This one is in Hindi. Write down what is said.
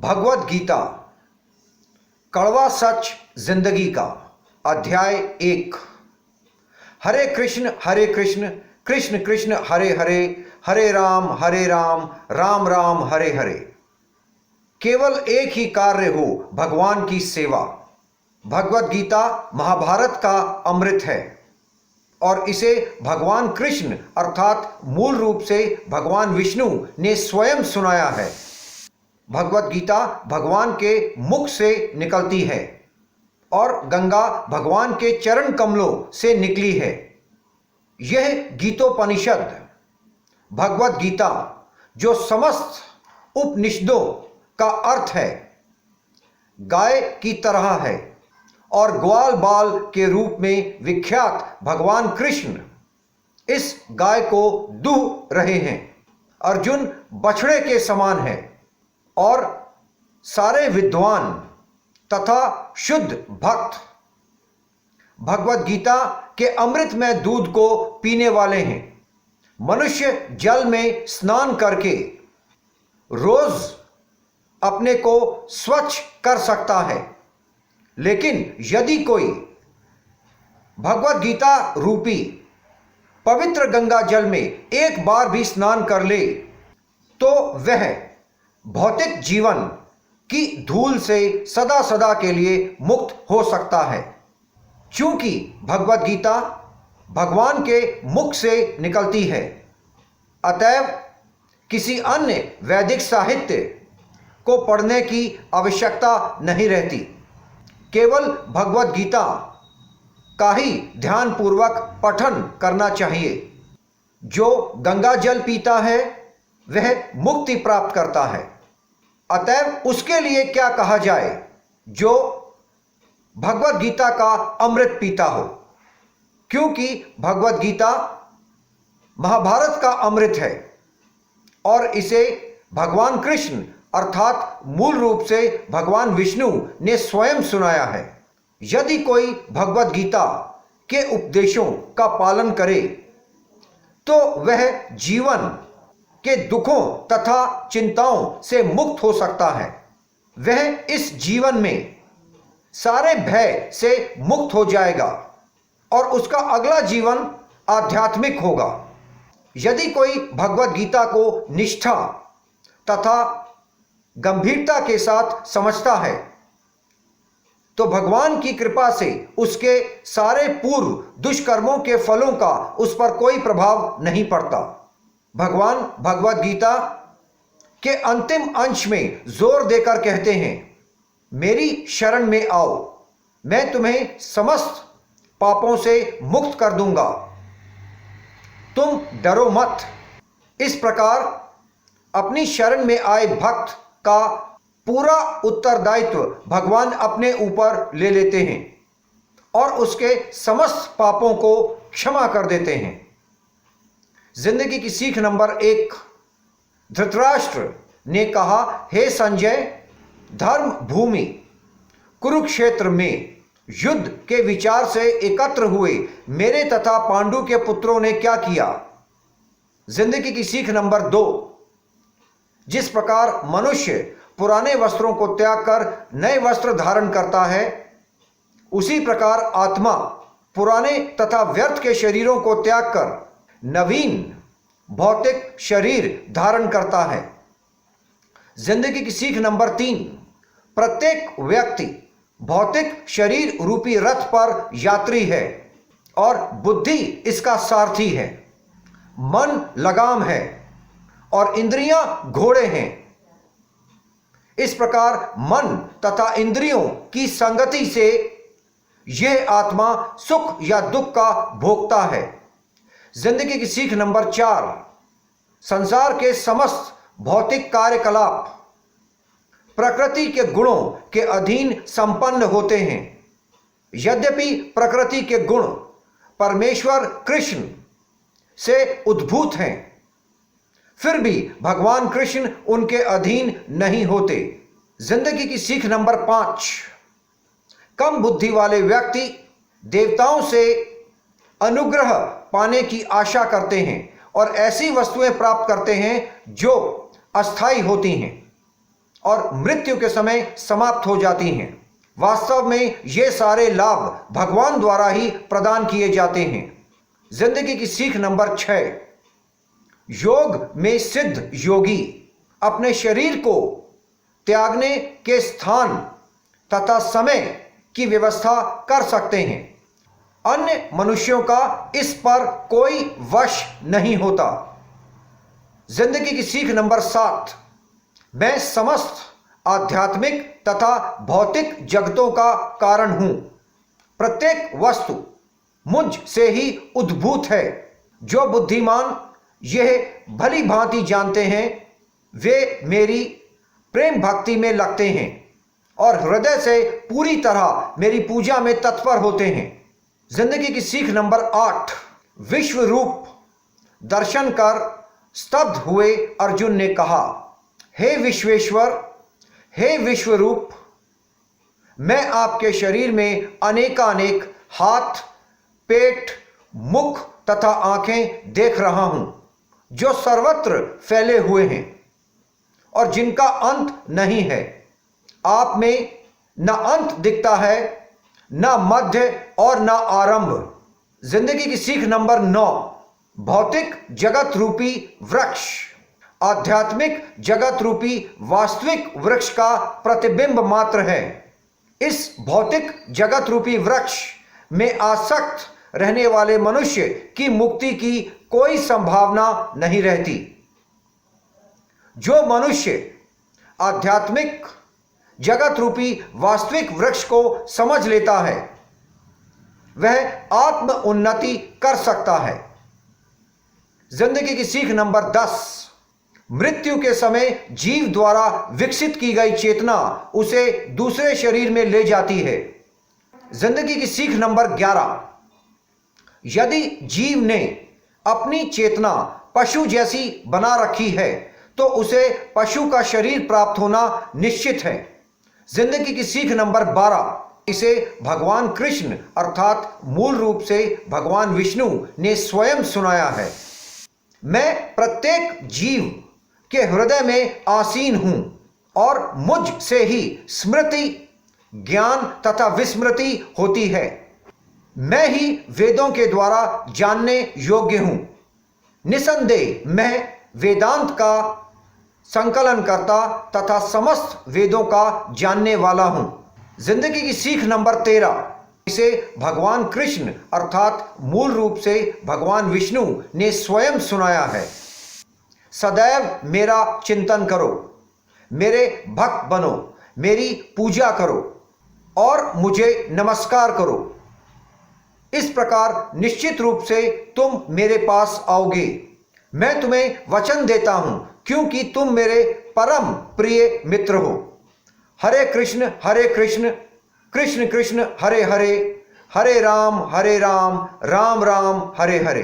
भगवत गीता कड़वा सच जिंदगी का अध्याय 1। हरे कृष्ण कृष्ण कृष्ण हरे हरे, हरे राम राम राम हरे हरे। केवल एक ही कार्य हो, भगवान की सेवा। भगवत गीता महाभारत का अमृत है और इसे भगवान कृष्ण अर्थात मूल रूप से भगवान विष्णु ने स्वयं सुनाया है। भगवत गीता भगवान के मुख से निकलती है और गंगा भगवान के चरण कमलों से निकली है। यह गीतोपनिषद भगवत गीता जो समस्त उपनिषदों का अर्थ है, गाय की तरह है और ग्वाल बाल के रूप में विख्यात भगवान कृष्ण इस गाय को दूह रहे हैं। अर्जुन बछड़े के समान है और सारे विद्वान तथा शुद्ध भक्त भगवत गीता के अमृतमय दूध को पीने वाले हैं। मनुष्य जल में स्नान करके रोज अपने को स्वच्छ कर सकता है, लेकिन यदि कोई भगवत गीता रूपी पवित्र गंगा जल में एक बार भी स्नान कर ले तो वह भौतिक जीवन की धूल से सदा सदा के लिए मुक्त हो सकता है। क्योंकि भगवत गीता भगवान के मुख से निकलती है, अतएव किसी अन्य वैदिक साहित्य को पढ़ने की आवश्यकता नहीं रहती। केवल भगवत गीता का ही ध्यानपूर्वक पठन करना चाहिए। जो गंगा जल पीता है वह मुक्ति प्राप्त करता है, अतएव उसके लिए क्या कहा जाए जो भगवत गीता का अमृत पीता हो। क्योंकि भगवत गीता महाभारत का अमृत है और इसे भगवान कृष्ण अर्थात मूल रूप से भगवान विष्णु ने स्वयं सुनाया है। यदि कोई भगवत गीता के उपदेशों का पालन करे तो वह जीवन के दुखों तथा चिंताओं से मुक्त हो सकता है। वह इस जीवन में सारे भय से मुक्त हो जाएगा और उसका अगला जीवन आध्यात्मिक होगा। यदि कोई भगवत गीता को निष्ठा तथा गंभीरता के साथ समझता है तो भगवान की कृपा से उसके सारे पूर्व दुष्कर्मों के फलों का उस पर कोई प्रभाव नहीं पड़ता। भगवान भगवत गीता के अंतिम अंश में जोर देकर कहते हैं, मेरी शरण में आओ, मैं तुम्हें समस्त पापों से मुक्त कर दूंगा, तुम डरो मत। इस प्रकार अपनी शरण में आए भक्त का पूरा उत्तरदायित्व भगवान अपने ऊपर ले लेते हैं और उसके समस्त पापों को क्षमा कर देते हैं। जिंदगी की सीख नंबर 1। धृतराष्ट्र ने कहा, हे संजय, धर्म भूमि कुरुक्षेत्र में युद्ध के विचार से एकत्र हुए मेरे तथा पांडु के पुत्रों ने क्या किया। जिंदगी की सीख नंबर 2। जिस प्रकार मनुष्य पुराने वस्त्रों को त्याग कर नए वस्त्र धारण करता है, उसी प्रकार आत्मा पुराने तथा व्यर्थ के शरीरों को त्याग कर नवीन भौतिक शरीर धारण करता है। जिंदगी की सीख नंबर 3। प्रत्येक व्यक्ति भौतिक शरीर रूपी रथ पर यात्री है और बुद्धि इसका सारथी है। मन लगाम है और इंद्रियां घोड़े हैं। इस प्रकार मन तथा इंद्रियों की संगति से यह आत्मा सुख या दुख का भोगता है। जिंदगी की सीख नंबर 4। संसार के समस्त भौतिक कार्यकलाप प्रकृति के गुणों के अधीन संपन्न होते हैं। यद्यपि प्रकृति के गुण परमेश्वर कृष्ण से उद्भूत हैं, फिर भी भगवान कृष्ण उनके अधीन नहीं होते। जिंदगी की सीख नंबर 5। कम बुद्धि वाले व्यक्ति देवताओं से अनुग्रह पाने की आशा करते हैं और ऐसी वस्तुएं प्राप्त करते हैं जो अस्थायी होती हैं। और मृत्यु के समय समाप्त हो जाती हैं। वास्तव में ये सारे लाभ भगवान द्वारा ही प्रदान किए जाते हैं। जिंदगी की सीख नंबर 6, योग में सिद्ध योगी अपने शरीर को त्यागने के स्थान तथा समय की व्यवस्था कर सकते हैं। अन्य मनुष्यों का इस पर कोई वश नहीं होता। जिंदगी की सीख नंबर 7, मैं समस्त आध्यात्मिक तथा भौतिक जगतों का कारण हूं। प्रत्येक वस्तु मुझ से ही उद्भूत है। जो बुद्धिमान यह भली भांति जानते हैं वे मेरी प्रेम भक्ति में लगते हैं और हृदय से पूरी तरह मेरी पूजा में तत्पर होते हैं। जिंदगी की सीख नंबर 8, विश्व रूप दर्शन कर स्तब्ध हुए अर्जुन ने कहा, हे विश्वेश्वर, हे विश्व रूप, मैं आपके शरीर में अनेकानेक हाथ, पेट, मुख तथा आंखें देख रहा हूं जो सर्वत्र फैले हुए हैं और जिनका अंत नहीं है। आप में न अंत दिखता है, न मध्य और न आरंभ। जिंदगी की सीख नंबर 9, भौतिक जगत रूपी वृक्ष आध्यात्मिक जगत रूपी वास्तविक वृक्ष का प्रतिबिंब मात्र है। इस भौतिक जगत रूपी वृक्ष में आसक्त रहने वाले मनुष्य की मुक्ति की कोई संभावना नहीं रहती। जो मनुष्य आध्यात्मिक जगत रूपी वास्तविक वृक्ष को समझ लेता है वह आत्म उन्नति कर सकता है। जिंदगी की सीख नंबर 10, मृत्यु के समय जीव द्वारा विकसित की गई चेतना उसे दूसरे शरीर में ले जाती है। जिंदगी की सीख नंबर 11, यदि जीव ने अपनी चेतना पशु जैसी बना रखी है तो उसे पशु का शरीर प्राप्त होना निश्चित है। जिंदगी की सीख नंबर 12, इसे भगवान कृष्ण अर्थात मूल रूप से भगवान विष्णु ने स्वयं सुनाया है। मैं प्रत्येक जीव के हृदय में आसीन हूं और मुझ से ही स्मृति, ज्ञान तथा विस्मृति होती है। मैं ही वेदों के द्वारा जानने योग्य हूं। निसंदेह मैं वेदांत का संकलन करता तथा समस्त वेदों का जानने वाला हूं। जिंदगी की सीख नंबर 13, इसे भगवान कृष्ण अर्थात मूल रूप से भगवान विष्णु ने स्वयं सुनाया है। सदैव मेरा चिंतन करो, मेरे भक्त बनो, मेरी पूजा करो और मुझे नमस्कार करो। इस प्रकार निश्चित रूप से तुम मेरे पास आओगे। मैं तुम्हें वचन देता हूं क्योंकि तुम मेरे परम प्रिय मित्र हो। हरे कृष्ण कृष्ण कृष्ण हरे हरे, हरे राम राम राम हरे हरे।